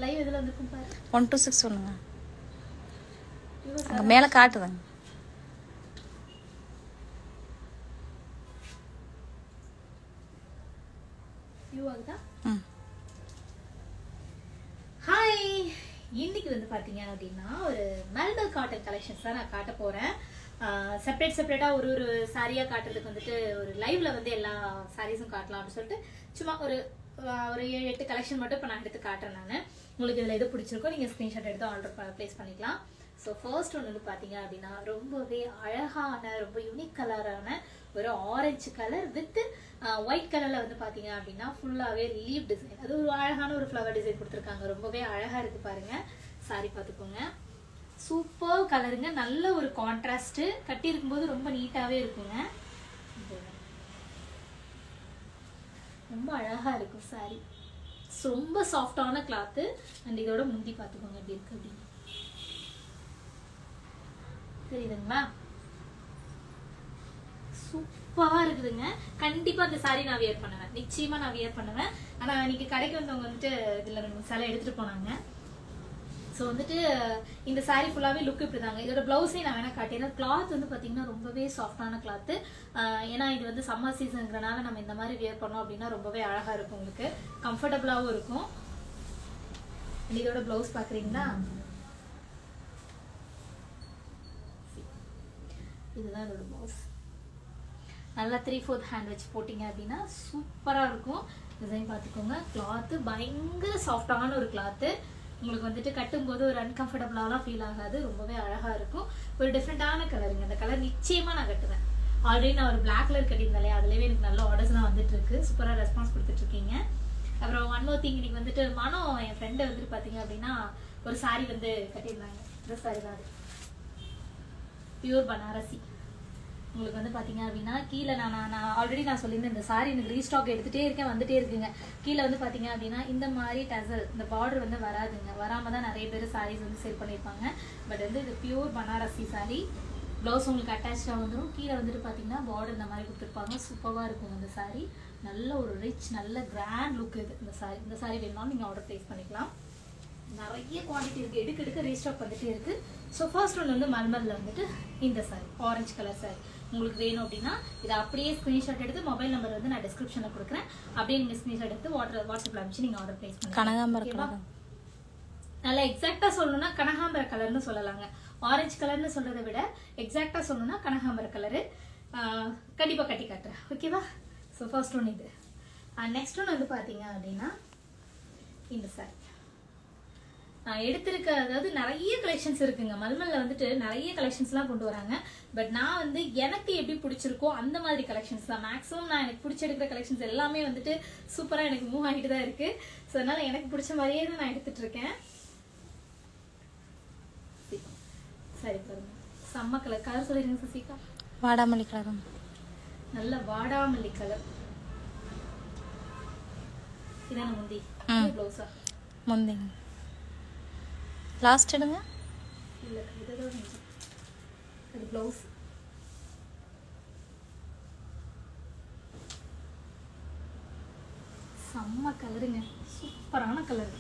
Live எதுல வந்துருக்கும் பாரு. 1 to 6 சொல்லுங்க. அங்க மேல காட்டுதுங்க. வியூ ஆகுதா? ஹாய், இன்னைக்கு வந்து பாத்தீங்க அப்படின்னா ஒரு மல்மல் காட்டன் கலெக்ஷன்ஸ் தான் நான் காட்ட போறேன். செப்பரேட்டா ஒரு சாரியா காட்டுறதுக்கு வந்துட்டு ஒரு லைவ்ல வந்து எல்லா சாரீஸும் காட்டலாம் அப்படின்னு சொல்லிட்டு சும்மா ஒரு 7-8 கலெக்ஷன் மட்டும் இப்போ நான் எடுத்து காட்டுறேன். நான் உங்களுக்கு இதில் எது பிடிச்சிருக்கோ நீங்கள் ஸ்க்ரீன்ஷாட் எடுத்து ஆர்டர் ப்ளேஸ் பண்ணிக்கலாம். ஸோ ஃபர்ஸ்ட் ஒன்று வந்து பார்த்தீங்க அப்படின்னா ரொம்பவே அழகான ரொம்ப யூனிக் கலரான ஒரு ஆரஞ்சு கலர் வித் ஒயிட் கலரில் வந்து பார்த்தீங்க அப்படின்னா ஃபுல்லாகவே லீவ் டிசைன், அது ஒரு அழகான ஒரு ஃப்ளவர் டிசைன் கொடுத்துருக்காங்க. ரொம்பவே அழகாக இருக்குது பாருங்க. சாரி பார்த்துக்கோங்க, சூப்பர் கலருங்க. நல்ல ஒரு கான்ட்ராஸ்ட், கட்டி இருக்கும்போது ரொம்ப நீட்டாவே இருக்குங்க. ரொம்ப அழகா இருக்கும் சாரி. ரொம்ப சாஃப்டான கிளாத். அண்ட் இதோட முந்தி பார்த்துக்கோங்க எப்படி இருக்கு அப்படின்னு. தெரியுதுங்களா? சூப்பரா இருக்குதுங்க. கண்டிப்பா இந்த சாரி நான் வியர் பண்ணுவேன், நிச்சயமா நான் வியர் பண்ணுவேன். ஆனா இன்னைக்கு கடைக்கு வந்தவங்க வந்துட்டு இதுல 2 சேலை எடுத்துட்டு போனாங்க. ஸோ வந்துட்டு இந்த சாரீ ஃபுல்லாகவே லுக் இப்படி தாங்க. இதோட ப்ளவுஸே நான் வேணா காட்டிடுறேன். கிளாத் வந்து பார்த்தீங்கன்னா ரொம்பவே சாஃப்டான கிளாத்து. ஏன்னா இது வந்து சம்மர் சீசனுங்கிறனால நம்ம இந்த மாதிரி வியர் பண்ணோம் அப்படின்னா ரொம்பவே அழகாக இருக்கும், உங்களுக்கு கம்ஃபர்டபுளாகவும் இருக்கும். இதோட ப்ளவுஸ் பார்க்குறீங்களா? இதுதான் இதோட ப்ளவுஸ். நல்லா 3/4 ஹேண்ட் வச்சு போட்டிங்க அப்படின்னா சூப்பராக இருக்கும். டிசைன் பார்த்துக்கோங்க. கிளாத்து பயங்கர சாஃப்டான ஒரு கிளாத்து. உங்களுக்கு வந்துட்டு கட்டும்போது ஒரு அன்கம்ஃபர்டபுளாலாம் ஃபீல் ஆகாது. ரொம்பவே அழகாக இருக்கும். ஒரு டிஃப்ரெண்டான கலருங்க. அந்த கலர் நிச்சயமாக நான் கட்டுவேன். ஆல்ரெடி நான் ஒரு பிளாக் கலர் கட்டியிருந்தேன் இல்லையா, அதுலேயே எனக்கு நல்ல ஆர்டர்ஸ்லாம் வந்துட்டு இருக்கு. சூப்பராக ரெஸ்பான்ஸ் கொடுத்துட்ருக்கீங்க. அப்புறம் ஒன் மோர் திங், இன்னைக்கு வந்துட்டு மனம் என் ஃப்ரெண்டு வந்துட்டு பார்த்தீங்க அப்படின்னா ஒரு சாரி வந்து கட்டியிருந்தாங்க. இந்த சாரி தான், அது பியூர் பனாரசி. உங்களுக்கு வந்து பார்த்தீங்க அப்படின்னா கீழே நான் ஆல்ரெடி நான் சொல்லியிருந்தேன் இந்த சாரி எனக்கு ரீஸ்டாக் எடுத்துகிட்டே இருக்கேன், வந்துட்டே இருக்குங்க. கீழே வந்து பார்த்தீங்க அப்படின்னா இந்த மாதிரி டசல், இந்த பார்டர் வந்து வராதுங்க. வராமல் தான் நிறைய பேர் சாரீஸ் வந்து சேல் பண்ணியிருப்பாங்க. பட் வந்து இது பியூர் பனாரசி சாரி. ப்ளவுஸ் உங்களுக்கு அட்டாச்சாக வந்துடும். கீழே வந்துட்டு பார்த்தீங்கன்னா பார்டர் இந்த மாதிரி கொடுத்துருப்பாங்க. சூப்பராக இருக்கும் இந்த சாரி. நல்ல ஒரு ரிச், நல்ல கிராண்ட் லுக் இது இந்த சாரி. இந்த சாரி வேணும்னாலும் நீங்கள் ஆர்டர் ப்ளேஸ் பண்ணிக்கலாம். நிறைய குவான்டிட்டி இருக்குது, எடுக்க ரீஸ்டாக் வந்துட்டே இருக்குது. ஸோ ஃபர்ஸ்ட் ஒன்று வந்து மல்மலில் வந்துட்டு இந்த சாரி ஆரஞ்சு கலர் சாரி உங்களுக்கு வேணும் அப்படின்னா இதை அப்படியே ஸ்க்ரீன்ஷாட் எடுத்து மொபைல் நம்பர் வந்து நான் டிஸ்கிரிப்ஷனில் கொடுக்குறேன். அப்படியே நீங்கள் ஸ்க்ரீன்ஷாட் எடுத்து வாட்ஸ்அப்பில் அனுப்பிச்சு நீங்கள் ஆர்டர் ப்ளேஸ் பண்ணுங்க. கனகாம்பரம் நல்லா எக்ஸாக்டாக சொல்லணும்னா கனகாம்பர கலர்னு சொல்லலாங்க. ஆரஞ்சு கலர்னு சொல்கிறத விட எக்ஸாக்டாக சொல்லணும்னா கனகாம்பர கலரு. கண்டிப்பாக கட்டி காட்டுறேன், ஓகேவா? ஸோ ஃபர்ஸ்ட் ஒன்று இது. நெக்ஸ்ட் ஒன்று வந்து பார்த்தீங்க அப்படின்னா இந்த சாரி நான் எடுத்திருக்க, அதாவது நிறைய கலெக்ஷன்ஸ் இருக்குங்க. மல்மலில் வந்துட்டு நிறைய கலெக்ஷன்ஸ்லாம் கொண்டு வராங்க. பட் நான் வந்து எனக்கு எப்படி பிடிச்சிருக்கோ அந்த மாதிரி கலெக்ஷன்ஸ் தான் மேக்ஸிமம். நான் எனக்கு பிடிச்செடுக்கிற கலெக்ஷன்ஸ் எல்லாமே வந்துட்டு சூப்பராக எனக்கு மூவ் ஆகிட்டு தான் இருக்குது. ஸோ அதனால் எனக்கு பிடிச்ச மாதிரியே தான் நான் எடுத்துகிட்டு இருக்கேன். சரி பாருங்க, செம்ம கலர். கலர் சொல்லிடுங்க சசிகா. வாடாமல்லி கலர், நல்ல வாடாமல்லி கலர். இதான முந்தி ப்ளவுஸா? முந்திங்க லாஸ்ட் எடுங்க. இல்லை இதுதான் அது ப்ளவுஸ். செம்ம கலருங்க, சூப்பரான கலர்.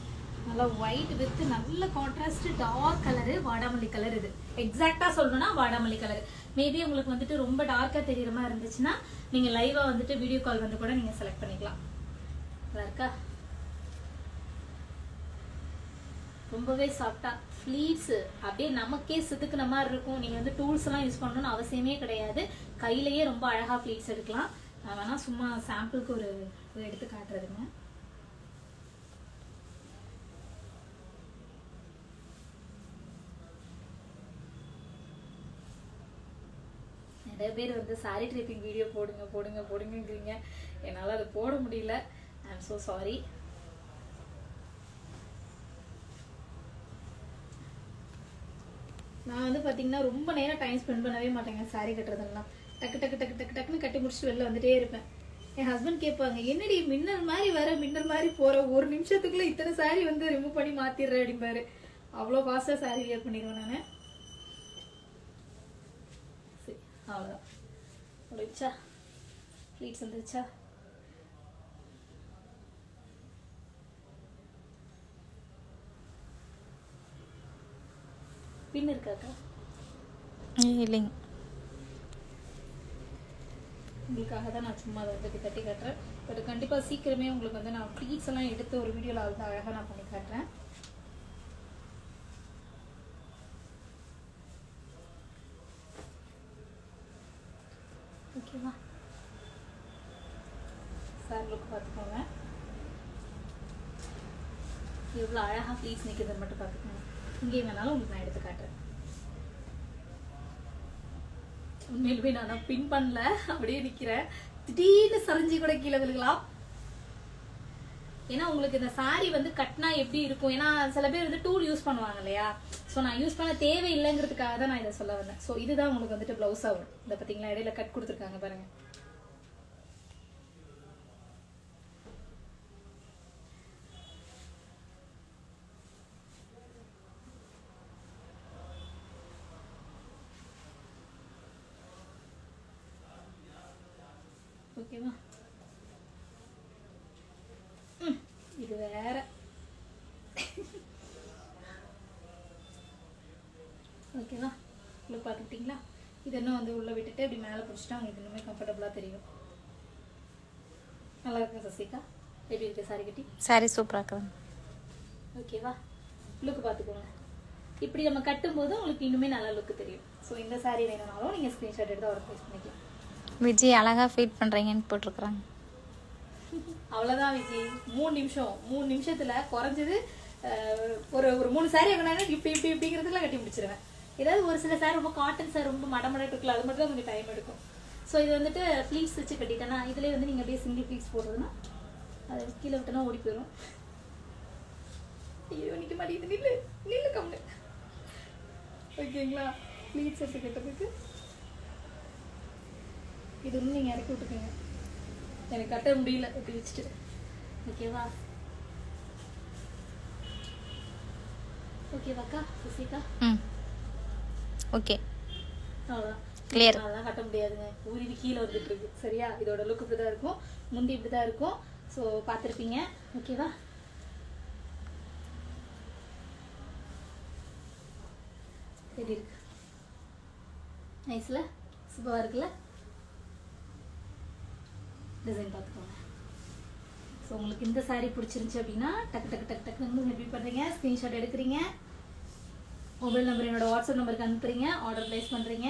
நல்லா ஒயிட் வித் நல்ல கான்ட்ராஸ்ட் டார்க் கலரு, வாடாமல்லி கலர். இது எக்ஸாக்டா சொல்லணும்னா வாடாமல்லி கலர். மேபி உங்களுக்கு வந்துட்டு ரொம்ப டார்க்கா தெரியுற மாதிரி இருந்துச்சுன்னா நீங்க லைவா வந்துட்டு வீடியோ கால் வந்து கூட நீங்க செலக்ட் பண்ணிக்கலாம். நல்லா இருக்கா? ரொம்பவே சாஃப்டா ஃப்ளீட்ஸ் அப்படியே நமக்கே சிதுக்குன மாதிரி இருக்கும். நீங்க வந்து டூல்ஸ் எல்லாம் யூஸ் பண்ணணும்னு அவசியமே கிடையாது. கையிலேயே ரொம்ப அழகா ஃப்ளீட்ஸ் எடுக்கலாம். நான் வேணா சும்மா சாம்பிளுக்கு ஒரு எடுத்து காட்டுறதுங்க. நிறைய பேர் வந்து சாரி ட்ரிப்பிங் வீடியோ போடுங்கிறீங்க. என்னால் அது போட முடியல. I am so sorry. நான் வந்து பார்த்தீங்கன்னா ரொம்ப நேரம் டைம் ஸ்பெண்ட் பண்ணவே மாட்டேங்க சாரி கட்டுறதெல்லாம். டக்குன்னு கட்டி முடிச்சுட்டு வெளில வந்துட்டே இருப்பேன். என் ஹஸ்பண்ட் கேட்பாங்க, என்னடி மின்னல் மாதிரி வர மின்னல் மாதிரி போற, ஒரு நிமிஷத்துக்குள்ள இத்தனை சாரி வந்து ரிமூவ் பண்ணி மாத்திடுறேன் அப்படிம்பாரு. அவ்வளோ ஃபாஸ்டா சாரி வியர் பண்ணிடுவேன் நான். சரி அவ்வளோதான். முடிச்சா ஃப்ளீட்ஸ் வந்துருச்சா? பின் இருக்காக்கா? இல்லைங்க. உங்களுக்காக தான் நான் சும்மா அதை வந்து கட்டி காட்டுறேன். பட் கண்டிப்பாக சீக்கிரமே உங்களுக்கு வந்து நான் ப்ளீட்ஸ் எல்லாம் எடுத்து ஒரு வீடியோவில் வந்து அழகாக நான் பண்ணி காட்டுறேன். ஓகேவா? சார் லுக் பார்த்துக்கோங்க. எவ்வளோ அழகாக ப்ளீட்ஸ் நிற்குதுன்னு மட்டும் பார்த்துக்கோங்க. இங்கே வேணாலும் உங்களுக்கு நான் எடுத்து காட்டுறேன். உண்மையிலுமே நான் பின் பண்ணல, அப்படியே நிக்கிறேன். திடீர்னு சரிஞ்சு கூட கீழே விழுகலாம். ஏன்னா உங்களுக்கு இந்த சாரி வந்து கட்டினா எப்படி இருக்கும், ஏன்னா சில பேர் வந்து டூல் யூஸ் பண்ணுவாங்க இல்லையா. ஸோ நான் யூஸ் பண்ண தேவையில்லைங்கிறதுக்காக தான் நான் இதை சொல்ல வந்தேன். ஸோ இதுதான் உங்களுக்கு வந்துட்டு பிளவுஸ் ஆகும். இந்த பார்த்தீங்களா, இடையில கட் கொடுத்துருக்காங்க பாருங்க. ஓகேவா? இது வேற. ஓகேவா? உங்களுக்கு பார்த்துக்கிட்டீங்களா? இது இன்னும் வந்து உள்ள விட்டுட்டு இப்படி மேலே பிடிச்சிட்டா உங்களுக்கு இன்னுமே கம்ஃபர்டபுளாக தெரியும். நல்லா இருக்கா சசிகா? எப்படி இருக்கு சாரி கட்டி? சாரி சூப்பராக இருக்குதுங்க. ஓகேவா? லுக்கு பார்த்துக்கோங்க. இப்படி நம்ம கட்டும்போது உங்களுக்கு இன்னுமே நல்ல லுக்கு தெரியும். ஸோ இந்த சாரி வேணும்னாலும் நீங்கள் ஸ்க்ரீன்ஷாட் எடுத்து அவரை ப்ளேஸ் பண்ணிக்கலாம். விஜய் அழகாக ஃபீட் பண்ணுறீங்கன்னு போட்டிருக்குறாங்க. அவ்வளோதான் விஜய். 3 நிமிஷத்தில் குறைஞ்சது ஒரு 3 சாரி வாங்கினாங்க. இப்படி இப்படிங்கிறதுலாம் கட்டி முடிச்சிருவேன். ஏதாவது ஒரு சில சாரி ரொம்ப காட்டன் சார் ரொம்ப மடமடட்டு இருக்குல்ல, அது மட்டும் தான் கொஞ்சம் டைம் எடுக்கும். ஸோ இது வந்துட்டு ஃப்ளீட்ஸ் வச்சு கட்டிட்டேன்னா இதுலேயே வந்து நீங்கள் அப்படியே சிங்கிள் ஃப்ளீட்ஸ் போடுறதுன்னா அது கீழே விட்டோன்னா ஓடி போயிடும். ஐயோ நிற்க மாட்டேங்குது, நில்லு கம்மு. ஓகேங்களா? ஃப்ளீட்ஸ் வச்சு கட்டுறதுக்கு இது ஒன்று நீங்கள் இறக்கி விட்டுக்கோங்க. எனக்கு கட்ட முடியல இப்படி வச்சுட்டு. ஓகேவா? ஓகேவாக்கா சசிகா? ஓகே, அவ்வளோதான். கிளியர். அதெல்லாம் கட்ட முடியாதுங்க, ஊறி கீழே வந்துட்டு இருக்கு. சரியா? இதோட லுக் இப்படி தான் இருக்கும், முந்தி இப்படி தான் இருக்கும். ஸோ பார்த்துருப்பீங்க. ஓகேவா? எப்படி இருக்கு? நைஸ்ல? சூப்பராக இருக்குல்ல? டிசைன் பார்த்துக்கோங்க. ஸோ உங்களுக்கு இந்த சாரீ பிடிச்சிருந்துச்சு அப்படின்னா டக்குன்னு எப்படி பண்ணுறீங்க, ஸ்க்ரீன்ஷாட் எடுக்கிறீங்க, மொபைல் நம்பர் என்னோட வாட்ஸ்அப் நம்பருக்கு அனுப்புறீங்க, ஆர்டர் ப்ளேஸ் பண்ணுறீங்க,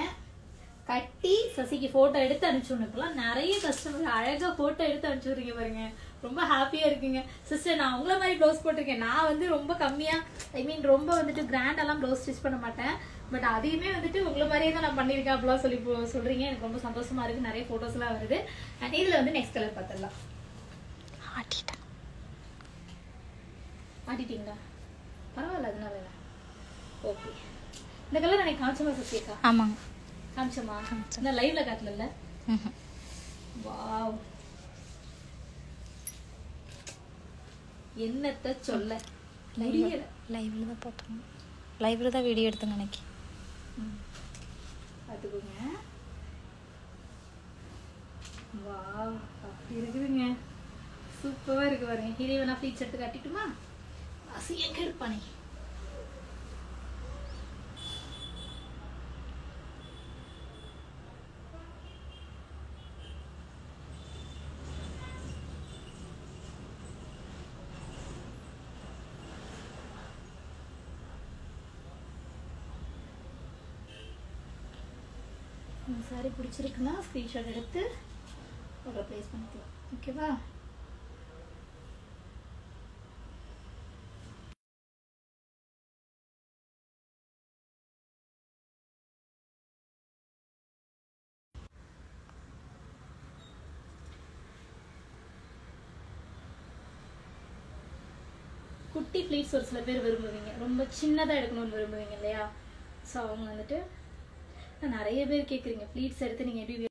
கட்டி சசிக்கு ஃபோட்டோ எடுத்து அனுப்பிச்சுடணும். இப்போலாம் நிறைய கஸ்டமர் அழகாக ஃபோட்டோ எடுத்து அனுப்பிச்சுடுறீங்க பாருங்க, ரொம்ப ஹாப்பியாக இருக்குங்க. சிஸ்டர் நான் உங்களை மாதிரி ப்ளவுஸ் போட்டிருக்கேன். நான் வந்து ரொம்ப கம்மியாக ரொம்ப வந்துட்டு கிராண்டெல்லாம் ப்ளவுஸ் ஸ்டிச் பண்ண மாட்டேன். பட் அதையுமே வந்துட்டு உங்களை மாதிரியே தான் நான் பண்ணியிருக்கேன் அப்படிலாம் சொல்கிறீங்க. எனக்கு ரொம்ப சந்தோஷமாக இருக்குது. நிறைய ஃபோட்டோஸ்லாம் வருது. அண்ட் இதில் வந்து நெக்ஸ்ட் கலர் பார்த்துடலாம். ஆட்டிட்டீங்களா? பரவாயில்ல, அதனால ஓகே. இந்த கலர் எனக்கு காமிச்சமா சசியக்கா? ஆமாங்க, காமிச்சமா? இந்த லைவ்ல காட்டல. வாவ், என்னத்த சொல்ல, லைவ்ல தான் பார்த்தோம். லைவ்ல தான் வீடியோ எடுத்துங்க அன்னைக்கு. பார்த்துக்கோங்க. வாவ், அப்படி இருக்குதுங்க. சூப்பராக இருக்கு பாருங்க. இதை வேணா ஃப்ளீட்ஸ் எடுத்து காட்டிட்டுமா? அசியம் கெடுப்பானே. இந்த சாரி பிடிச்சிருக்குன்னா ஸ்க்ரீன்ஷாட் எடுத்து ஆர்டர் ப்ளேஸ் பண்ணிக்கலாம். ஓகேவா? குட்டி ப்ளீட்ஸ் ஒரு சில பேர் விரும்புவீங்க, ரொம்ப சின்னதாக எடுக்கணும்னு விரும்புவீங்க இல்லையா? ஸோ அவங்க வந்துட்டு நிறைய பேர் கேட்குறீங்க ப்ளீட்ஸ் எடுத்து நீங்கள் எப்படி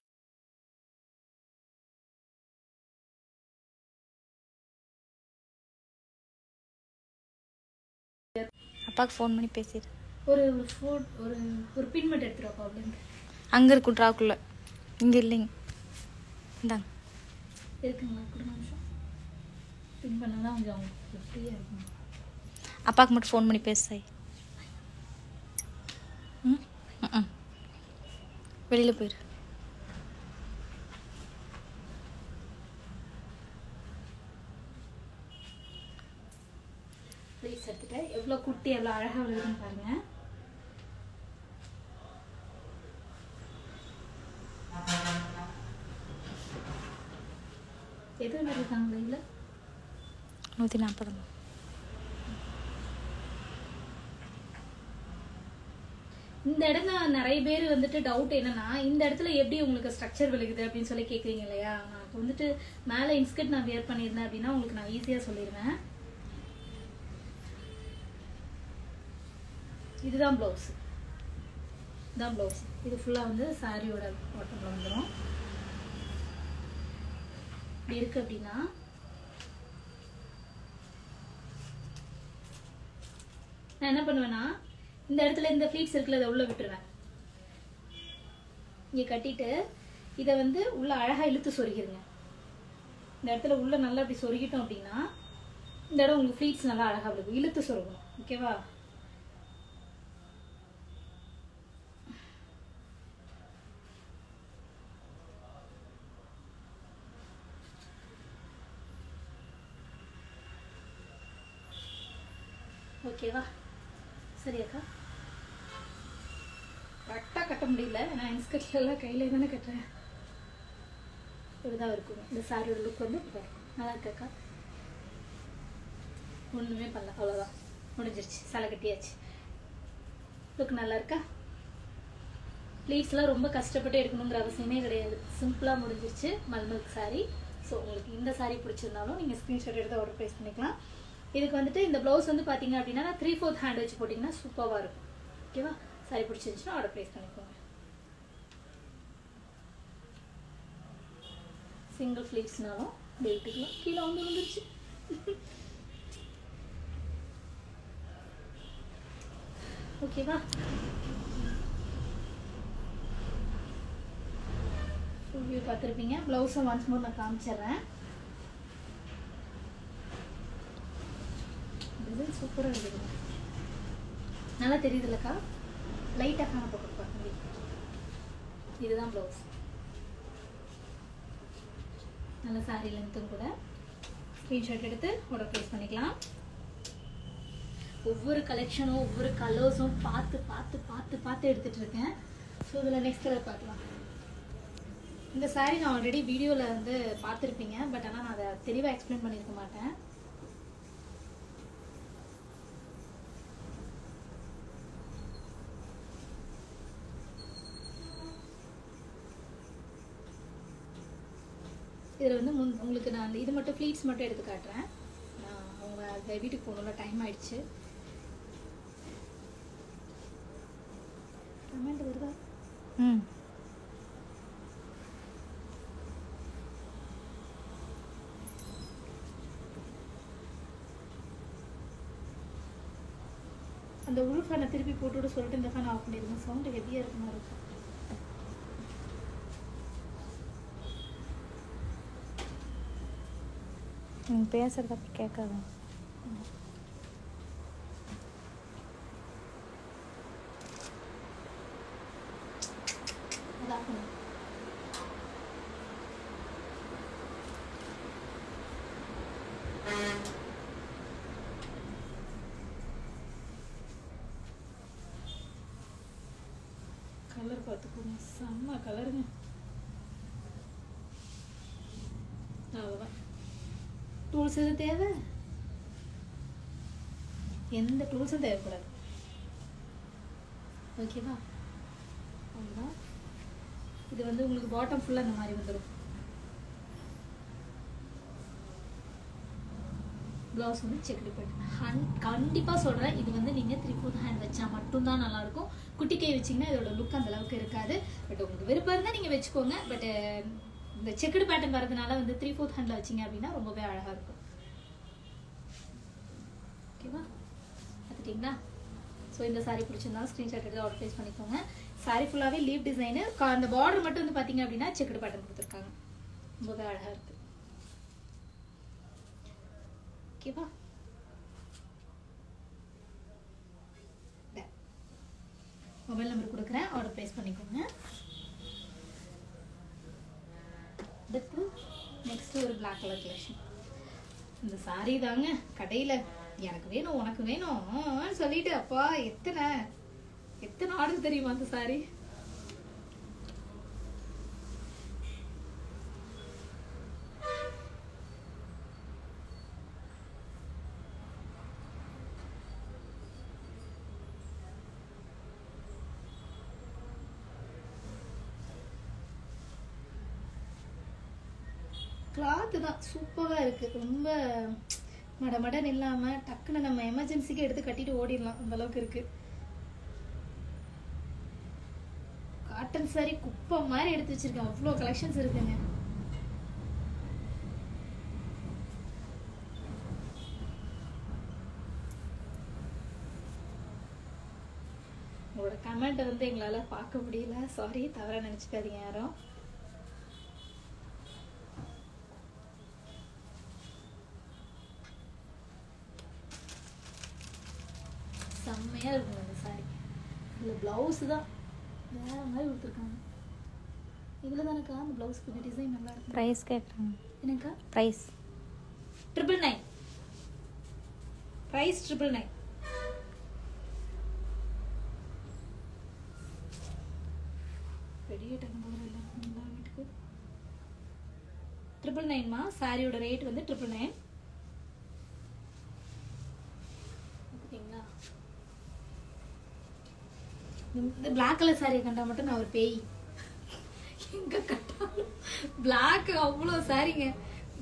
அப்பாவுக்கு ஃபோன் பண்ணி பேசிடு. ஒரு ஒரு பின் மட்டும் எடுத்துருவாப்பா அப்படின்னு. அங்கே இருக்கும் ட்ராக்குள்ள, இங்கே இல்லைங்க. இந்தாங்க இருக்குங்களா? ஒரு நிமிஷம் பின் பண்ணால் தான் கொஞ்சம் ஃப்ரீயாக இருக்கும். அப்பாவுக்கு மட்டும் ஃபோன் பண்ணி பேசாய். வெளியில் போயிரு. ப்ளீஸ் எடுத்துட்டு எவ்வளோ குட்டி எவ்வளோ அழகாக வருதுன்னு பாருங்க. எது வருதாங்க இல்லை 140. இந்த இடத்துல நிறைய பேர் வந்துட்டு டவுட் என்னன்னா, இந்த இடத்துல எப்படி உங்களுக்கு ஸ்ட்ரக்சர் விழுகுது அப்படின்னு சொல்லி கேட்குறீங்க இல்லையா? நான் இப்போ வந்துட்டு மேலே இன்ஸ்கர்ட் நான் வியர் பண்ணியிருந்தேன் அப்படின்னா உங்களுக்கு நான் ஈஸியாக சொல்லிடுவேன். இதுதான் ப்ளவுஸ். இதுதான் ப்ளவுஸ். இது ஃபுல்லாக வந்து சாரியோட பாட்டமில் வந்துடும். இப்படி இருக்கு அப்படின்னா நான் என்ன பண்ணுவேன்னா, இந்த இடத்துல இந்த ஃப்ளீட்ஸ் இருக்குல்ல, அதை உள்ள விட்டுருவேன். இங்கே கட்டிட்டு இதை வந்து உள்ள அழகாக இழுத்து சொருகிருங்க. இந்த இடத்துல உள்ள நல்லா அப்படி சொருகிட்டோம் அப்படின்னா இந்த இடம் உங்களுக்கு ஃப்ளீட்ஸ் நல்லா அழகாக விழுகும். இழுத்து சொருகணும். ஓகேவா? ஓகேவா? சரியாக்கா? கரெக்டாக கட்ட முடியல, நான் இன்ஸ்கர்ட்லாம் கையில் தானே கட்டுறேன். இப்படிதான் இருக்கும். இந்த சாரியோட லுக் வந்து இப்படி இருக்கும். நல்லா இருக்காக்கா? ஒன்றுமே பண்ணல, அவ்வளோதான், முடிஞ்சிருச்சு. சலை கட்டியாச்சு. லுக் நல்லா இருக்கா? ப்ளீட்ஸ்லாம் ரொம்ப கஷ்டப்பட்டு எடுக்கணுங்கிற அவசியமே கிடையாது. சிம்பிளாக முடிஞ்சிருச்சு மல்மல்க் சாரி. ஸோ உங்களுக்கு இந்த சாரி பிடிச்சிருந்தாலும் நீங்கள் ஸ்க்ரீன்ஷாட் எடுத்து ஆர்டர் ப்ளேஸ் பண்ணிக்கலாம். இதுக்கு வந்துட்டு இந்த ப்ளவுஸ் வந்து பார்த்தீங்க அப்படின்னா 3/4 ஹேண்ட் வச்சு போட்டிங்கன்னா சூப்பராக இருக்கும். ஓகேவா? சாரி பிடிச்சிருந்துச்சுன்னா ஆர்டர் ப்ளேஸ் பண்ணிக்கோங்க. சிங்கிள் ஃப்ளீட்ஸ்னாலும் பெல்ட்டுக்கலாம் கீழே வந்து வந்துருச்சு. ஓகேவா? ஃபுல் வியூ பார்த்துருப்பீங்க. ப்ளவுஸை ஒன்ஸ் மோர் நான் காமிச்சிடுறேன். டிசைன் சூப்பராக இருக்குது. நல்லா தெரியுதுல்லக்கா? லைட்டாக காண போட்டுருப்பா தம்பி. இதுதான் ப்ளவுஸ். நல்ல சாரி லென்த்தும் கூட. ஸ்க்ரீன்ஷாட் எடுத்து ஆர்டர் ப்ளேஸ் பண்ணிக்கலாம். ஒவ்வொரு கலெக்ஷனும் ஒவ்வொரு கலர்ஸும் பார்த்து பார்த்து பார்த்து பார்த்து எடுத்துகிட்டு இருக்கேன். ஸோ இதில் நெக்ஸ்ட் கலர் பார்க்கலாம். இந்த சாரீ நான் ஆல்ரெடி வீடியோவில் வந்து பார்த்துருப்பீங்க. பட் ஆனால் நான் அதை தெளிவாக எக்ஸ்பிளைன் பண்ணியிருக்க மாட்டேன். இதில் வந்து உங்களுக்கு நான் இது மட்டும் ஃப்ளீட்ஸ் மட்டும் எடுத்து காட்டுறேன். நான் அவங்க வீட்டுக்கு போகணும்ல, டைம் ஆயிடுச்சு. கமெண்ட் வருதா? அந்த உள் ஃபேனை திருப்பி போட்டுவிட்டு சொல்லிட்டு இந்த ஃபேன் ஆஃப் பண்ணிடுங்க. சவுண்டு ஹெவியாக இருக்க மாதிரி இருக்கும். நீங்கள் பேசுகிறத கேட்காது. கலர் பார்த்துக்கோங்க, செம்ம கலருங்க. அவ்வளோதான். டூல்ஸ் எதுவும் தேவை? எந்த டூல்ஸும் தேவைப்படாது. ஓகேவா? அவ்வளோதான். இது வந்து உங்களுக்கு பாட்டம் ஃபுல்லாக இந்த மாதிரி வந்துடும். ப்ளவுஸ் வந்து செக்குடு போயிட்டு கண்டிப்பாக சொல்கிறேன். இது வந்து நீங்கள் 3/4 ஹேண்ட் வச்சா மட்டும்தான் நல்லாயிருக்கும். குட்டி கை வச்சிங்கன்னா இதோட லுக் அந்த அளவுக்கு இருக்காது. பட் உங்களுக்கு விருப்பம் இருந்தால் நீங்கள் வச்சுக்கோங்க. பட் இந்த செக்குடு பேட்டர்ன் வரதுனால வந்து 3/4 ஹேண்டில் வச்சிங்க அப்படின்னா ரொம்பவே அழகாக இருக்கும். ஓகேவா? பார்த்துட்டிங்களா? ஸோ இந்த சாரீ பிடிச்சிருந்தாலும் ஸ்க்ரீன்ஷாட் எடுத்து ஆர்டர் ப்ளேஸ் பண்ணிக்கோங்க. சாரீ ஃபுல்லாகவே லீவ் டிசைனு. அந்த பார்டர் மட்டும் வந்து பார்த்தீங்க அப்படின்னா செக்குடு பேட்டர்ன் கொடுத்துருக்காங்க. ரொம்பவே அழகாக இருக்குது. ஓகேவா? மொபைல் நம்பர் கொடுக்குறேன், ஆர்டர் ப்ளேஸ் பண்ணிக்கோங்க. ஒரு பிளாக் கலர் கலெக்ஷன். இந்த சாரி தாங்க கடையில் எனக்கு வேணும் உனக்கு வேணும் சொல்லிட்டு அப்பா எத்தனை ஆர்டர் தெரியுமா அந்த சாரி. கிளாத்து தான் சூப்பராக இருக்குது. ரொம்ப மடமடன் இல்லாமல் டக்குன்னு நம்ம எமர்ஜென்சிக்கு எடுத்து கட்டிட்டு ஓடிடலாம் அந்த அளவுக்கு இருக்குது. காட்டன் சாரி குப்பை மாதிரி எடுத்து வச்சிருக்கேன். அவ்வளோ கலெக்ஷன்ஸ் இருக்குங்க. உங்களோட கமெண்ட் வந்து எங்களால் பார்க்க முடியல, சாரி, தவறாக நினச்சிக்காதீங்க யாரும். செம்மையாக இருக்கும் அந்த சாரி. இதில் ப்ளவுஸு தான் வேறு மாதிரி கொடுத்துருக்காங்க. இதில் தானேக்கா அந்த ப்ளவுஸ் கொஞ்சம் டிசைன் நல்லா இருக்கும். ப்ரைஸ் கேட்குறாங்க. என்னக்கா ப்ரைஸ்? 999. ப்ரைஸ் 999. பெரிய டக்கும்போது இல்லை வீட்டுக்கு 999மா. சாரியோட ரேட் வந்து 999. ஓகேங்களா? இந்த பிளாக் கலர் சாரியை கண்டா மட்டும் நான் ஒரு பேய். எங்க கட்டாலும் பிளாக் அவ்வளோ சாரிங்க.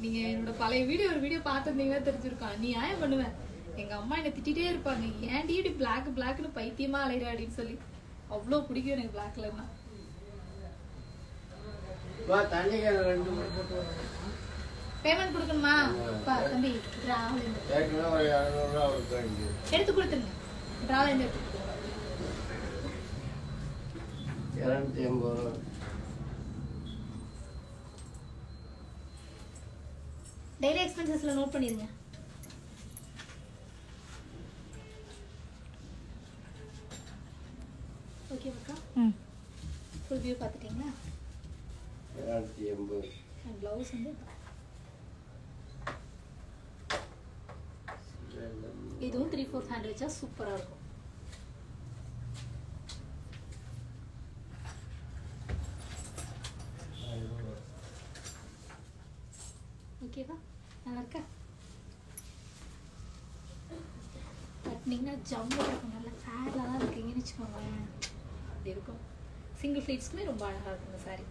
நீங்க என்னோட பழைய ஒரு வீடியோ பார்த்துருந்தீங்கன்னா தெரிஞ்சிருக்கோம். நீ ஏன் பண்ணுவேன், எங்க அம்மா என்னை திட்டிகிட்டே இருப்பாங்க, ஏன்டி இப்படி பிளாக்னு பைத்தியமா அலையிற அப்படின்னு சொல்லி. அவ்வளோ பிடிக்கும் எனக்கு பிளாக் கலர்னா. பேமெண்ட் கொடுக்கணுமா தம்பி? எடுத்து கொடுத்துருங்க. டிராவல் இருந்து எடுத்து 280. டெய்லி எக்ஸ்பென்சஸ்ல நோட் பண்ணிருங்க. ஓகே அக்கா. ஃபுல் வியூ பார்த்துட்டீங்களா? 280. ப்ளவுஸ் வந்து இதுவும் 3/4 ஹேண்ட் வச்சா சூப்பரா இருக்கும். ஓகேவா? நல்லா இருக்கா? கட்டினீங்கன்னா ஜம்மு இருக்கும். நல்லா ஃபேர்ல தான் இருக்கீங்கன்னு வச்சுக்கோங்களேன். அப்படி இருக்கும். சிங்கிள் ஃப்ளீட்ஸ்க்குமே ரொம்ப அழகாக இருக்கும் இந்த சாரீ.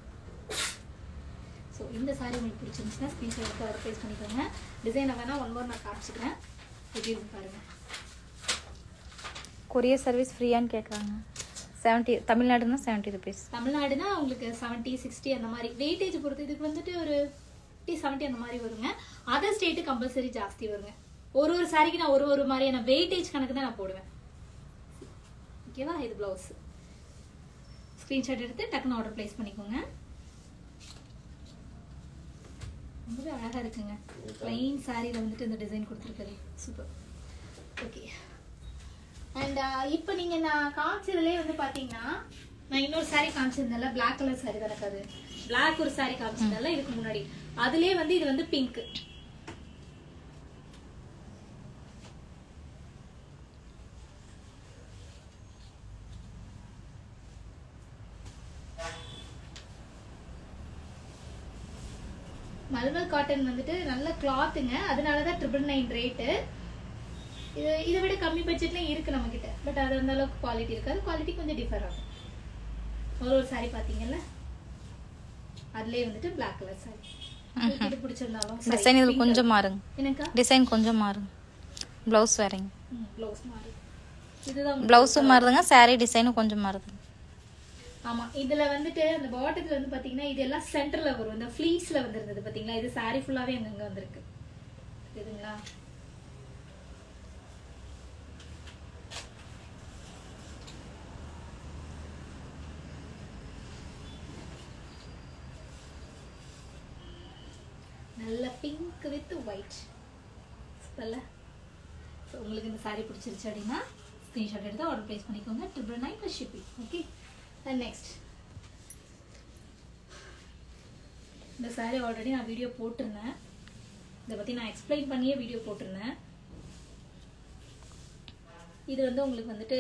ஸோ இந்த சாரீ உங்களுக்கு பிடிச்சிருந்துச்சுன்னா ஸ்க்ரீன்ஷாட் எடுத்து ஆர்டர் ப்ளேஸ் பண்ணிக்கோங்க. டிசைனை வேணால் ஒன் மோர் நான் காமிச்சிக்கிறேன். எப்படி இருக்கு பாருங்க. கொரியர் சர்வீஸ் ஃப்ரீயான்னு கேட்குறாங்க. 70 தமிழ்நாடுனா 70 ருபீஸ். தமிழ்நாடுனா உங்களுக்கு 70, 60 அந்த மாதிரி வெயிட்டேஜ் பொறுத்து. இதுக்கு வந்துட்டு ஒரு 50, 70 அந்த மாதிரி வருங்க. அதர் ஸ்டேட்டு கம்பல்சரி ஜாஸ்தி வருங்க. ஒரு சாரிக்கு நான் ஒரு மாதிரியான வெயிட்டேஜ் கணக்கு தான் நான் போடுவேன். ஓகேவா? இது பிளவுஸ். ஸ்க்ரீன்ஷாட் எடுத்து டக்குன்னு ஆர்டர் ப்ளேஸ் பண்ணிக்கோங்க. ரொம்பவே அழகாக இருக்குங்க. பிளைன் சாரியில் வந்துட்டு இந்த டிசைன் கொடுத்துருக்குது. சூப்பர். ஓகே. அண்ட் இப்போ நீங்கள் நான் காமிச்சதுலேயே வந்து பார்த்தீங்கன்னா, நான் இன்னொரு சாரீ காமிச்சிருந்தேன்ல, பிளாக் கலர் சாரீ தான் இருக்காது. பிளாக் ஒரு சாரீ காமிச்சிருந்தேன்ல இதுக்கு முன்னாடி. அதுலேயே வந்து இது வந்து பிங்க். மல்மல் காட்டன் வந்துட்டு நல்ல கிளாத்துங்க. அதனாலதான் 999 ரேட்டு. இதை விட கம்மி பட்ஜெட்லயும் இருக்கு நம்ம கிட்ட. பட் அது அந்த அளவுக்கு குவாலிட்டி இருக்காது. குவாலிட்டி கொஞ்சம் டிஃபர் ஆகும். ஒரு சாரி பாத்தீங்கல்ல, அதுலயே வந்துட்டு பிளாக் கலர் சாரி. இது பிடிச்சிருந்தாலும் டிசைன் இது கொஞ்சம் மாறுங்க. என்னக்கா? டிசைன் கொஞ்சம் மாறுங்க. ப்ளவுஸ் வேறங்க. ப்ளவுஸ் மாறு. இதுதான் ப்ளவுஸும் மாறுதுங்க. சாரி டிசைனும் கொஞ்சம் மாறுது. ஆமா. இதுல வந்துட்டு அந்த பாட்டத்துல வந்து பாத்தீங்கன்னா இது எல்லாம் சென்டர்ல வரும். இந்த ஃப்ளீட்ஸ்ல வந்திருந்தது பாத்தீங்களா? இது சாரி ஃபுல்லாவே அங்கங்க வந்திருக்கு. இதுங்களா? நல்ல பிங்க் வித் ஒயிட். சூப்பர்ல. ஸோ உங்களுக்கு இந்த சாரி பிடிச்சிருச்சு அப்படின்னா ஸ்க்ரீன்ஷாட் எடுத்து ஆர்டர் ப்ளேஸ் பண்ணிக்கோங்க. 999 +shipping. ஓகே. And next இந்த saree ஆல்ரெடி நான் வீடியோ போட்டிருந்தேன். இதை பற்றி நான் எக்ஸ்பிளைன் பண்ணியே வீடியோ போட்டிருந்தேன். இது வந்து உங்களுக்கு வந்துட்டு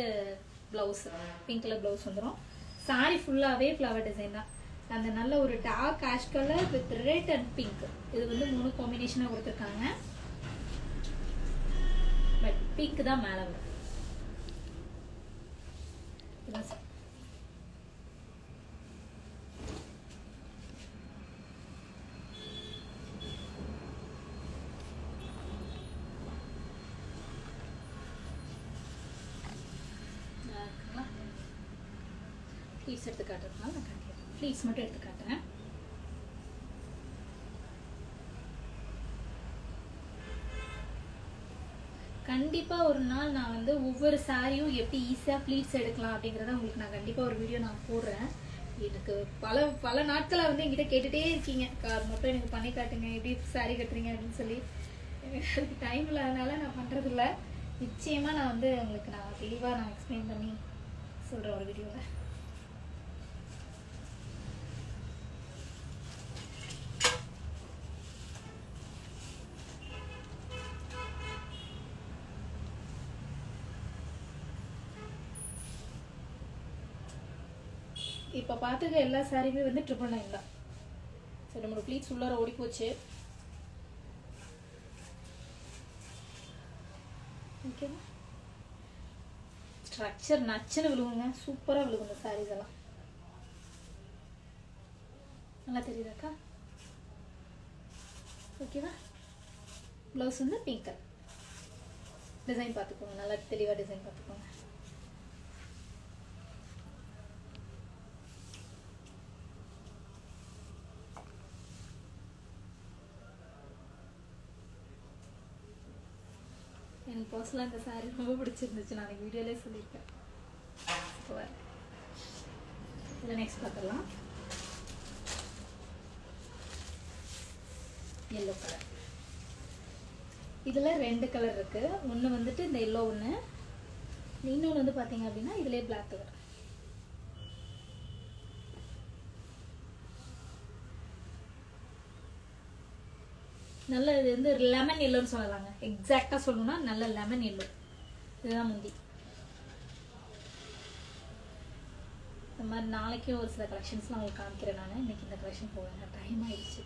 ப்ளவுஸ், பிங்க் கலர் ப்ளவுஸ் வந்துடும். saree ஃபுல்லாகவே ஃப்ளவர் டிசைன் தான். அந்த நல்ல ஒரு dark ash colour with red and pink, இது வந்து 3 காம்பினேஷனாக கொடுத்துருக்காங்க. பட் பிங்க் தான் மேலே வரும். இதான் சார். ப்ளீட்ஸ் எடுத்து காட்டுறதுனால நான் காட்டுறேன். ப்ளீட்ஸ் மட்டும் எடுத்து காட்டுறேன். கண்டிப்பாக ஒரு நாள் நான் வந்து ஒவ்வொரு சாரியும் எப்படி ஈஸியாக ப்ளீட்ஸ் எடுக்கலாம் அப்படிங்கிறத உங்களுக்கு நான் கண்டிப்பாக ஒரு வீடியோ நான் போடுறேன். எனக்கு பல நாட்களாக வந்து என்கிட்ட கேட்டுகிட்டே இருக்கீங்க, கார் மட்டும் எனக்கு பண்ணி காட்டுங்க, எப்படி சாரி கட்டுறீங்க அப்படின்னு சொல்லி. எனக்கு அதுக்கு டைம் இல்லாதனால நான் பண்ணுறதில்ல. நிச்சயமாக நான் வந்து உங்களுக்கு நான் தெளிவாக நான் எக்ஸ்பிளைன் பண்ணி சொல்கிறேன் ஒரு வீடியோவில். இப்போ பார்த்துக்க எல்லா சாரியுமே வந்து 999 தான். சரி, நம்மளோட ப்ளீட்ஸ் உள்ளார ஓடி போச்சு. ஓகேவா? ஸ்ட்ரக்சர் நச்சுன்னு விழுவுங்க, சூப்பராக விழுகும் இந்த சாரீஸ் எல்லாம். நல்லா தெரியுதாக்கா? ஓகேவா? ப்ளவுஸ் வந்து பிங்க் கலர். டிசைன் பார்த்துக்கோங்க, நல்லா தெளிவாக டிசைன் பார்த்துக்கோங்க. எனக்கு பர்சனலாக இந்த சாரீ ரொம்ப பிடிச்சிருந்துச்சு, நான் வீடியோலே சொல்லியிருக்கேன். இதில் நெக்ஸ்ட் பார்த்துடலாம். Yellow colour. இதில் 2 கலர் இருக்குது. ஒன்று வந்துட்டு இந்த எல்லோ ஒன்று, இன்னொன்று வந்து பார்த்தீங்க அப்படின்னா இதிலே பிளாக் கலர். நல்ல இது வந்து லெமன் எல்லோன்னு சொல்லலாங்க. எக்ஸாக்டாக சொல்லணும்னா நல்ல லெமன் எல்லோ. இதுதான் முந்தி. இந்த மாதிரி நாளைக்கும் ஒரு சில கலெக்ஷன்ஸ்லாம் உங்களுக்கு காமிக்கிறேன். நான் இன்னைக்கு இந்த கலெக்ஷன் போவேன், டைம் ஆயிடுச்சு.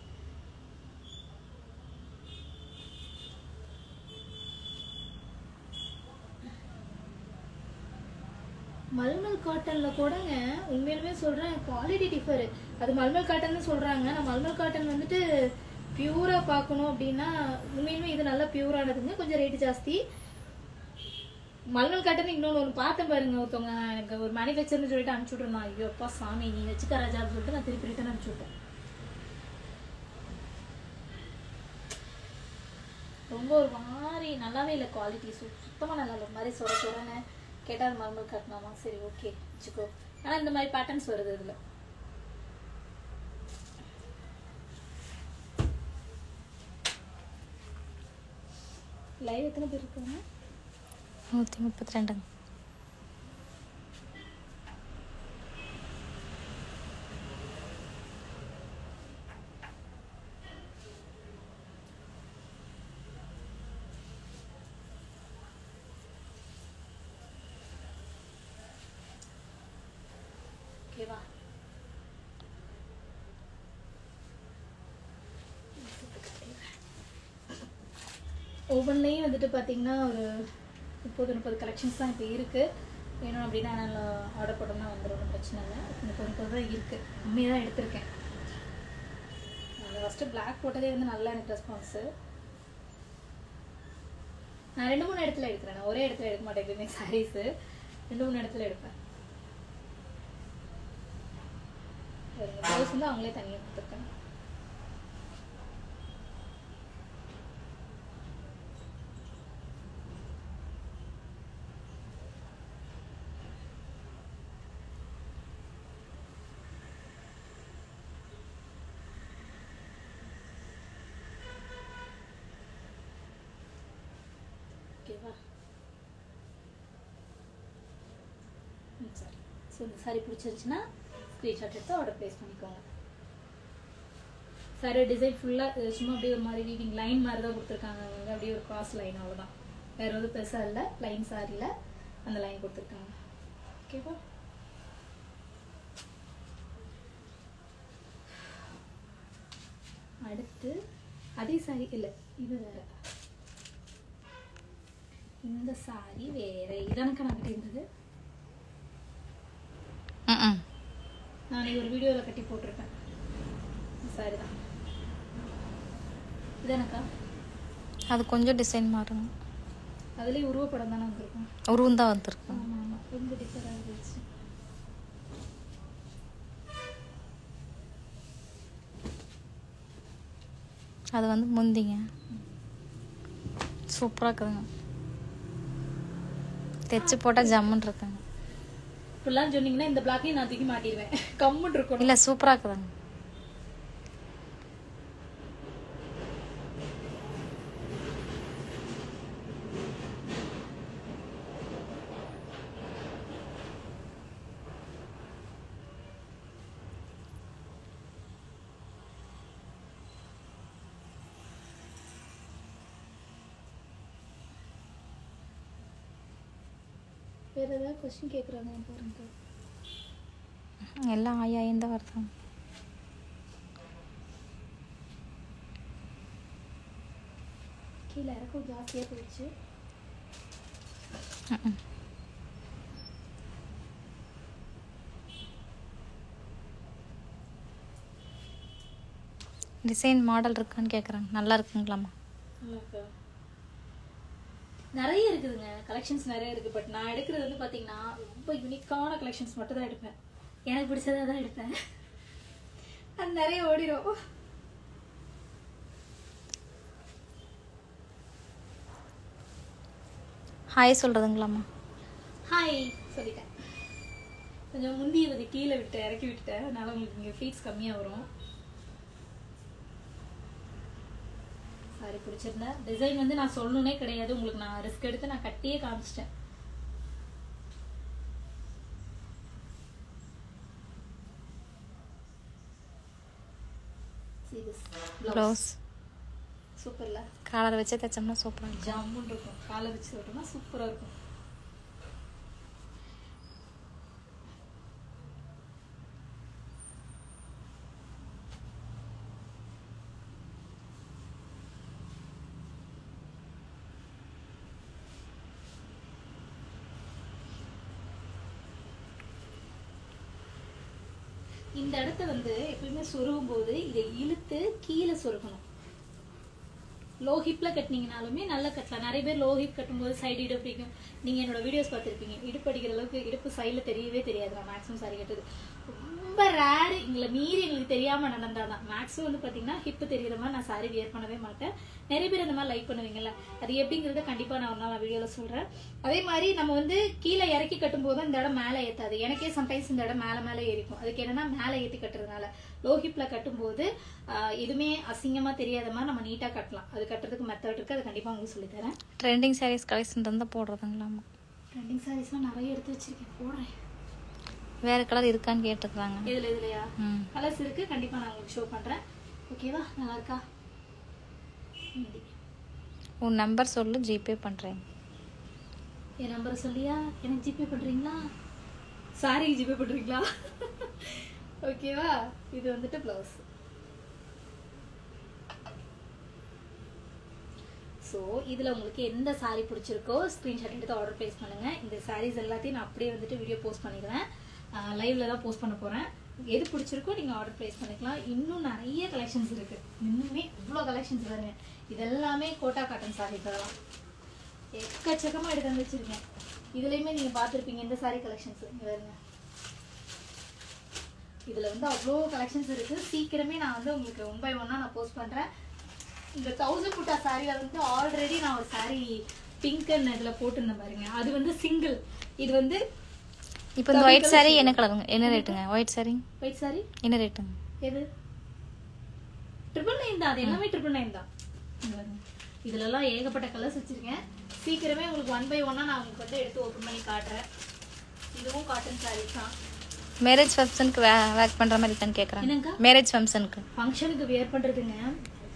மல்மல் காட்டனில் கூடங்க உண்மையிலுமே சொல்கிறேன், குவாலிட்டி டிஃபரு. அது மல்மல் காட்டன் சொல்கிறாங்க. நான் மல்மல் காட்டன் வந்துட்டு பியூராக பார்க்கணும் அப்படின்னா உண்மையிலுமே இது நல்லா பியூரானதுங்க, கொஞ்சம் ரேட்டு ஜாஸ்தி. மல்மல் காட்டன் இன்னொன்று ஒன்று பார்த்தேன் பாருங்க, ஒருத்தவங்க எனக்கு ஒரு மேனுஃபேக்சர்னு சொல்லிட்டு அனுப்பிச்சி விட்ருந்தோம். ஐயோ அப்பா சாமி, நீ வச்சுக்க ராஜா அப்படின்னு சொல்லிட்டு நான் திருப்பி ரிட்டன் அனுப்பிச்சி விட்டேன். ரொம்ப ஒரு மாதிரி நல்லாவே இல்லை, குவாலிட்டி சுத்தமாக நல்லா இல்லை. ஒரு மாதிரி சொல்கிறேன்னு கேட்டால் மல்மல் காட்டலாமா, சரி ஓகே வச்சுக்கோ. ஆனால் இந்த மாதிரி பேட்டர்ன்ஸ் வருது இதில். லைவ் எத்தனை பேர் இருக்காங்க? 132. ஓகேவா? ஒவ்வொன்றையும் வந்துட்டு பார்த்தீங்கன்னா ஒரு 30 கலெக்ஷன்ஸ் தான் இப்போ இருக்குது. வேணும் அப்படின்னா நான் ஆர்டர் போட்டோம்னா வந்துடும், ஒன்றும் பிரச்சனை இல்லை. 30 தான் இருக்குது, கம்மியாக தான் எடுத்திருக்கேன். நான் ஃபஸ்ட்டு பிளாக் போட்டதே வந்து நல்லா எனக்கு ரெஸ்பான்ஸு. நான் 2-3 இடத்துல எடுக்கிறேன், நான் ஒரே இடத்துல எடுக்க மாட்டேன் எப்பயுமே சாரீஸு. 2-3 இடத்துல எடுப்பேன். ப்ளவுஸ் வந்து அவங்களே தனியாக கொடுத்துருக்கேன். ஓகேவா? சரி, ஸோ இந்த சாரி பிடிச்சிருச்சுன்னா ஸ்க்ரீன்ஷாட் எடுத்து ஆர்டர் ப்ளேஸ் பண்ணிக்கோங்க. சாரி டிசைன் ஃபுல்லாக சும்மா அப்படியே ஒரு மாதிரி வீவிங் லைன் மாதிரி தான் கொடுத்துருக்காங்க. அவங்க அப்படியே ஒரு கிராஸ் லைன், அவ்வளோதான். வேறு எதுவும் பெருசாக இல்லை. லைன் சாரியில் அந்த லைன் கொடுத்துருக்காங்க. ஓகேவா? அடுத்து அதே சாரி இல்லை, இது வேற. இந்த சாரி வேற. இதனக்கு நான் கட்டி இருந்தது. நான் ஒரு வீடியோவில் கட்டி போட்டிருப்பேன். சாரி தான் இதனக்கா. அது கொஞ்சம் டிசைன் மாறும். அதுலேயே உருவப்படம் தானே வந்திருக்கும். உருவம் தான் வந்திருக்கும். ஆமாம் ஆமாம், கொஞ்சம் டிஃபராக இருந்துச்சு. அது வந்து முந்திங்க சூப்பராக இருக்குதுங்க. தைச்சு போட்டால் ஜம்முன்னு இருக்குங்க. இப்படிலாம் சொன்னீங்கன்னா இந்த பிளாக்கையும் நான் தூக்கி மாட்டிடுவேன். கம்முன்னு இருக்கும். இல்லை சூப்பராக இருக்குதுங்க. வேறு ஏதாவது கொஸ்டின் கேட்குறாங்க பாருங்க. எல்லாம் ஆயாயிரம் தான் வருது. கீழே இறக்கம் ஜாஸ்தியாக போயிடுச்சு. டிசைன் மாடல் இருக்கான்னு கேட்குறாங்க. நல்லா இருக்குங்களாம்மா? நிறைய இருக்குதுங்க, கலெக்ஷன்ஸ் நிறைய இருக்குது. பட் நான் எடுக்கிறது வந்து பார்த்தீங்கன்னா ரொம்ப யூனிக்கான கலெக்ஷன்ஸ் மட்டும் தான் எடுப்பேன். எனக்கு பிடிச்சதாக தான் எடுப்பேன். அது நிறைய ஓடிடும். ஹாய் சொல்கிறதுங்களாம்மா? ஹாய் சொல்லிட்டேன். கொஞ்சம் முந்தி வந்து கீழே விட்டு இறக்கி விட்டுட்டேன். அதனால உங்களுக்கு இங்கே ஃபீட்ஸ் கம்மியாக வரும். சாரி பிடிச்சிருந்தேன். டிசைன் வந்து நான் சொல்லணுன்னே கிடையாது. உங்களுக்கு நான் ரிஸ்க் எடுத்து நான் கட்டியே காமிச்சிட்டேன். ப்ளவுஸ் சூப்பர்ல. காலர் வச்சு தைச்சோம்னா சூப்பராக இருக்கும். ஜம்முன்னு இருக்கும். காலர் வச்சு விட்டோம்னா சூப்பராக இருக்கும். இந்த இடத்த வந்து எப்பயுமே சொருகும் போது இதை இழுத்து கீழே சொருகணும். லோ ஹிப்ல கட்டினீங்கனாலுமே நல்லா கட்டலாம். நிறைய பேர் லோ ஹிப் கட்டும்போது சைடு இடுப்பு பிடிக்கும். நீங்க என்னோட வீடியோஸ் பார்த்துருப்பீங்க. இடுப்பு அடிக்கிற அளவுக்கு இடுப்பு சைடில் தெரியவே தெரியாது. நான் மேக்ஸிமம் சாரி கட்டுது ரொம்ப ரேரு. எங்களை மீறி எங்களுக்கு தெரியாம நடந்தாதான். மேக்ஸிமம் வந்து பாத்தீங்கன்னா ஹிப்பு தெரியுற மாதிரி நான் சாரி வியர் பண்ணவே மாட்டேன். நிறைய பேர் அந்த மாதிரி லைக் பண்ணுவீங்கல்ல, அது எப்படிங்கிறத கண்டிப்பா நான் ஒரு நாள் வீடியோல சொல்றேன். அதே மாதிரி நம்ம வந்து கீழே இறக்கி கட்டும் போது இந்த இடம் மேலே ஏத்தாது. எனக்கே சம்டைம்ஸ் இந்த இடம் மேலே மேலே ஏறிக்கும். அதுக்கு என்னன்னா மேலே ஏற்றி கட்டுறதுனால லோ ஹிப்ல கட்டும்போது எதுவுமே அசிங்கமா தெரியாத மாதிரி நம்ம நீட்டா கட்டலாம். அது கட்டுறதுக்கு மெத்தட் இருக்கு. அது கண்டிப்பா உங்களுக்கு சொல்லித்தரேன். ட்ரெண்டிங் சாரீஸ் கலெக்ஷன் இருந்தால் போடுறதுங்களாம்மா? ட்ரெண்டிங் சாரீஸ்லாம் நிறைய எடுத்து வச்சிருக்கேன், போடுறேன். வேற கலர் இருக்கான்னு கேட்டுக்கிறாங்க. இதுலயா கலர்ஸ் இருக்கு, கண்டிப்பா நான் உங்களுக்கு ஷோ பண்றேன். ஓகேவா? நல்லா இருக்கா? உன் நம்பர் சொல்லு, ஜிபே பண்றேன். என் நம்பர் சொல்லியா? எனக்கு ஜிபே பண்றீங்களா? சாரி ஜிபே பண்றீங்களா? ஓகேவா? இது வந்துட்டு பிளவுஸ். ஸோ இதில் உங்களுக்கு எந்த சாரீ பிடிச்சிருக்கோ ஸ்க்ரீன்ஷாட் எடுத்து ஆர்டர் ப்ளேஸ் பண்ணுங்கள். இந்த சாரீஸ் எல்லாத்தையும் நான் அப்படியே வந்துட்டு வீடியோ போஸ்ட் பண்ணிடுவேன். லைவ்ல தான் போஸ்ட் பண்ண போகிறேன். எது பிடிச்சிருக்கோ நீங்கள் ஆர்டர் ப்ளேஸ் பண்ணிக்கலாம். இன்னும் நிறைய கலெக்ஷன்ஸ் இருக்குது. இன்னுமே இவ்வளோ கலெக்ஷன்ஸ் வருங்க. இதெல்லாமே கோட்டா காட்டன் சாரீஸ் தான். எக்கச்சக்கமாக எடுத்து வந்து வச்சுருக்கேன். இதுலேயுமே நீங்கள் பார்த்துருப்பீங்க இந்த சாரீ கலெக்ஷன்ஸ். இங்கே வருங்க. இதில் வந்து அவ்வளோ கலெக்ஷன்ஸ் இருக்குது. சீக்கிரமே நான் வந்து உங்களுக்கு 1 by 1 நான் போஸ்ட் பண்ணுறேன். இந்த 1000 புட்டா சாரியில வந்து ஆல்ரெடி நான் ஒரு சாரி பிங்க் அண்ட் இதில் போட்டுருந்தேன் பாருங்க. அது வந்து சிங்கிள். இது வந்து இப்போ இந்த ஒயிட் சாரி என்ன கலருங்க? என்ன ரேட்டுங்க? ஒயிட் சாரி என்ன ரேட்டுங்க? எது? 999 தான். அது எல்லாமே 999 தான். இதுலலாம் ஏகப்பட்ட கலர்ஸ் வச்சிருக்கேன். சீக்கிரமே உங்களுக்கு 1 by 1 நான் உங்களுக்கு வந்து எடுத்து ஓப்பன் பண்ணி காட்டுறேன். இதுவும் காட்டன் சாரீஸ் தான். மேரேஜ் ஃபங்க்ஷனுக்கு வேர் பண்ற மாதிரி தான் கேக்குறாங்க. என்னங்க மேரேஜ் ஃபங்க்ஷனுக்கு வேர் பண்றதுங்க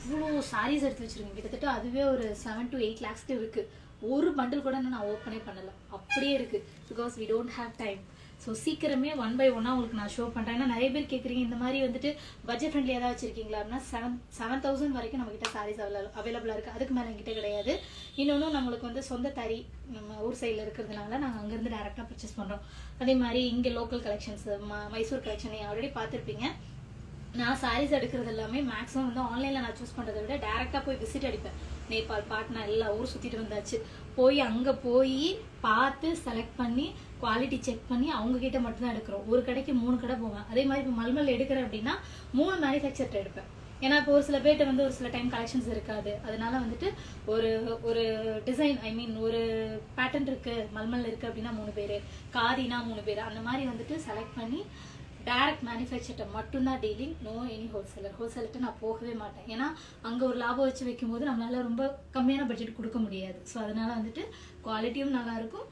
இவ்வளோ சாரீஸ் எடுத்து வச்சிருக்கேன். கிட்டத்தட்ட அதுவே ஒரு 7 to 8 lakhs இருக்கு. ஒரு பண்டில் கூட நான் ஓப்பனே பண்ணல, அப்படியே இருக்கு. Because we don't have time. So சீக்கிரமே 1 by 1 உங்களுக்கு நான் ஷோ பண்றேன். ஏன்னா நிறைய பேர் கேட்குறீங்க இந்த மாதிரி வந்துட்டு பட்ஜெட் ஃப்ரெண்ட்லியாக ஏதாவது வச்சிருக்கீங்களா அப்படின்னா 7,000 வரைக்கும் நம்ம கிட்ட சாரீஸ் அவைலபிளா இருக்கு. அதுக்கு மேலே என்கிட்ட கிடையாது. இன்னொன்று நம்மளுக்கு வந்து சொந்த தறி நம்ம ஊர் சைடில் இருக்கிறதுனால நாங்கள் அங்கேருந்து டேரெக்டாக பர்ச்சேஸ் பண்ணுறோம். அதே மாதிரி இங்கே local collections Mysore collection already பார்த்துருப்பீங்க. நான் சாரீஸ் எடுக்கிறது எல்லாமே மேக்ஸிமம் வந்து ஆன்லைனில் நான் சூஸ் பண்ணுறதை விட டேரெக்டாக போய் விசிட் அடிப்பேன். நேபாள், பாட்னா எல்லா ஊர் சுற்றிட்டு வந்தாச்சு. போய் அங்கே போய் பார்த்து செலக்ட் பண்ணி குவாலிட்டி செக் பண்ணி அவங்கக்கிட்ட மட்டும்தான் எடுக்கிறோம். ஒரு கடைக்கு 3 கடை போவேன். அதே மாதிரி இப்போ மல்மல் எடுக்கிறேன் அப்படின்னா 3 மேனுஃபேக்சர்ட்ட எடுப்பேன். ஏன்னா இப்போ ஒரு சில பேர்ட்ட வந்து ஒரு சில டைம் கலெக்ஷன்ஸ் இருக்காது. அதனால வந்துட்டு ஒரு டிசைன் ஒரு பேட்டர்ன் இருக்கு, மல்மல் இருக்கு அப்படின்னா 3 பேர், காதினா 3 பேர், அந்த மாதிரி வந்துட்டு செலக்ட் பண்ணி டைரக்ட் மேனுஃபேக்சர்ட்ட மட்டும்தான் டீலிங். நோ எனி ஹோல்சேலர்ட்ட நான் போகவே மாட்டேன். ஏன்னா அங்கே ஒரு லாபம் வச்சு வைக்கும்போது நம்மளால ரொம்ப கம்மியான பட்ஜெட் கொடுக்க முடியாது. ஸோ அதனால வந்துட்டு குவாலிட்டியும் நல்லா இருக்கும்,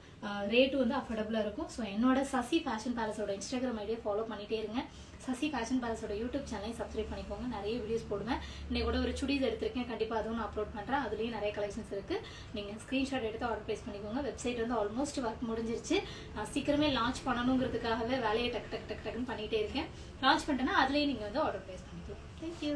ரேட்டும் வந்து அஃபோர்டபுளாக இருக்கும். ஸோ என்னோட சசி ஃபேஷன் பேலஸோட இன்ஸ்டாகிராம் ஐடியை ஃபாலோ பண்ணிட்டே இருங்க. சசி ஃபேஷன் பேலஸோட யூடியூப் சேனலையும் சப்ஸ்கிரைப் பண்ணிக்கோங்க. நிறைய வீடியோஸ் போடுவேன். இன்னைக்கு கூட ஒரு சுடிஸ் எடுத்திருக்கேன், கண்டிப்பாக அதுவும் நான் அப்லோட் பண்ணுறேன். அதுலேயும் நிறைய கலெக்ஷன்ஸ் இருக்குது. நீங்கள் ஸ்க்ரீன்ஷாட் எடுத்து ஆர்டர் ப்ளேஸ் பண்ணிக்கோங்க. வெப்சைட் வந்து ஆல்மோஸ்ட் ஒர்க் முடிஞ்சிருச்சு. நான் சீக்கிரமே லான்ச் பண்ணணுங்கிறதுக்காகவே வேலையை டக்குன்னு பண்ணிகிட்டே இருக்கேன். லான்ச் பண்ணிட்டேன்னா அதுலேயும் நீங்கள் வந்து ஆர்டர் ப்ளேஸ் பண்ணிக்கலாம். தேங்க்யூ.